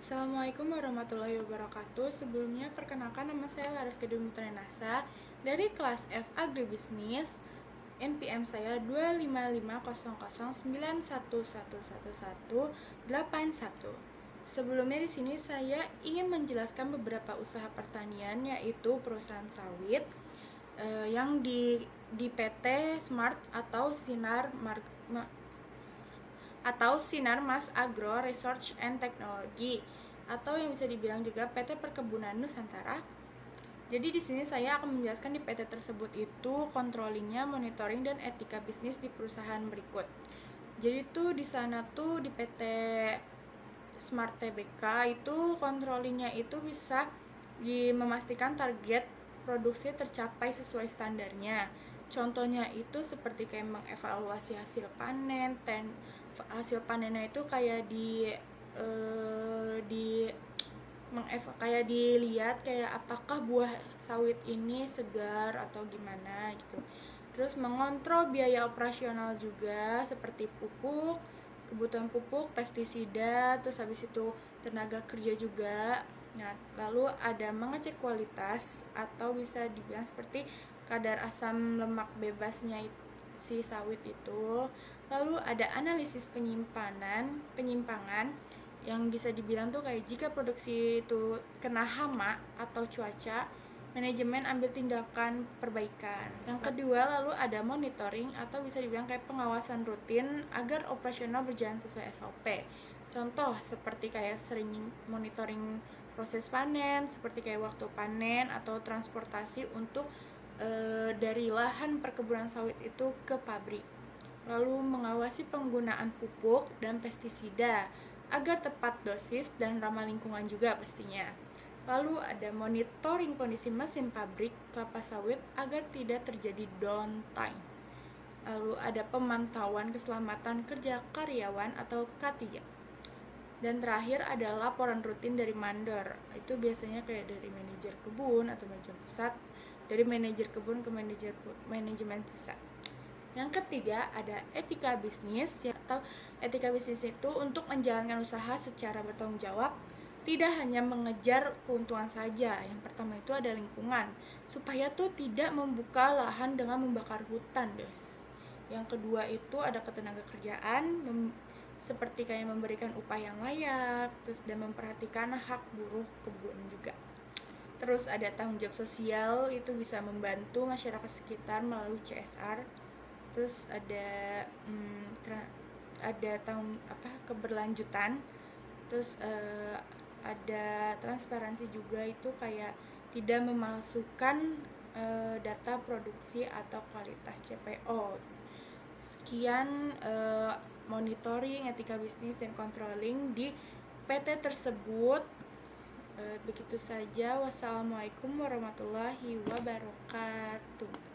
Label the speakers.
Speaker 1: Assalamualaikum warahmatullahi wabarakatuh. Sebelumnya perkenalkan, nama saya Laras Gedung Trenasa dari kelas F Agribisnis. NPM saya 2550091111181. Sebelumnya di sini saya ingin menjelaskan beberapa usaha pertanian, yaitu perusahaan sawit yang di PT Smart atau Sinar Mas Agro Research and Technology, atau yang bisa dibilang juga PT Perkebunan Nusantara. Jadi di sini saya akan menjelaskan di PT tersebut itu controllingnya, monitoring, dan etika bisnis di perusahaan berikut. Jadi tuh di sana tuh di PT Smart Tbk itu controllingnya itu bisa memastikan target produksi tercapai sesuai standarnya. Contohnya itu seperti kayak mengevaluasi hasil panen. Hasil panennya itu kayak kayak dilihat kayak apakah buah sawit ini segar atau gimana gitu. Terus mengontrol biaya operasional juga seperti pupuk, kebutuhan pupuk, pestisida, terus habis itu tenaga kerja juga. Nah, lalu ada mengecek kualitas atau bisa dibilang seperti kadar asam lemak bebasnya si sawit itu. Lalu ada analisis penyimpangan yang bisa dibilang tuh kayak jika produksi itu kena hama atau cuaca, manajemen ambil tindakan perbaikan. Yang kedua, lalu ada monitoring atau bisa dibilang kayak pengawasan rutin agar operasional berjalan sesuai SOP. Contoh seperti kayak sering monitoring proses panen, seperti kayak waktu panen atau transportasi untuk dari lahan perkebunan sawit itu ke pabrik. Lalu mengawasi penggunaan pupuk dan pestisida agar tepat dosis dan ramah lingkungan juga pastinya. Lalu ada monitoring kondisi mesin pabrik kelapa sawit agar tidak terjadi downtime. Lalu ada pemantauan keselamatan kerja karyawan atau K3. Dan terakhir ada laporan rutin dari mandor. Itu biasanya kayak dari manajer kebun atau manajer pusat, dari manajer kebun ke manajemen pusat. Yang ketiga ada etika bisnis, atau etika bisnis itu untuk menjalankan usaha secara bertanggung jawab, tidak hanya mengejar keuntungan saja. Yang pertama itu ada lingkungan, supaya tuh tidak membuka lahan dengan membakar hutan, guys. Yang kedua itu ada ketenaga kerjaan, seperti kayak memberikan upah yang layak, terus dan memperhatikan hak buruh kebun juga. Terus ada tanggung jawab sosial, itu bisa membantu masyarakat sekitar melalui CSR. Terus ada keberlanjutan. Terus ada transparansi juga, itu kayak tidak memalsukan data produksi atau kualitas CPO. Sekian monitoring, etika bisnis, dan controlling di PT tersebut. Begitu saja. Wassalamualaikum warahmatullahi wabarakatuh.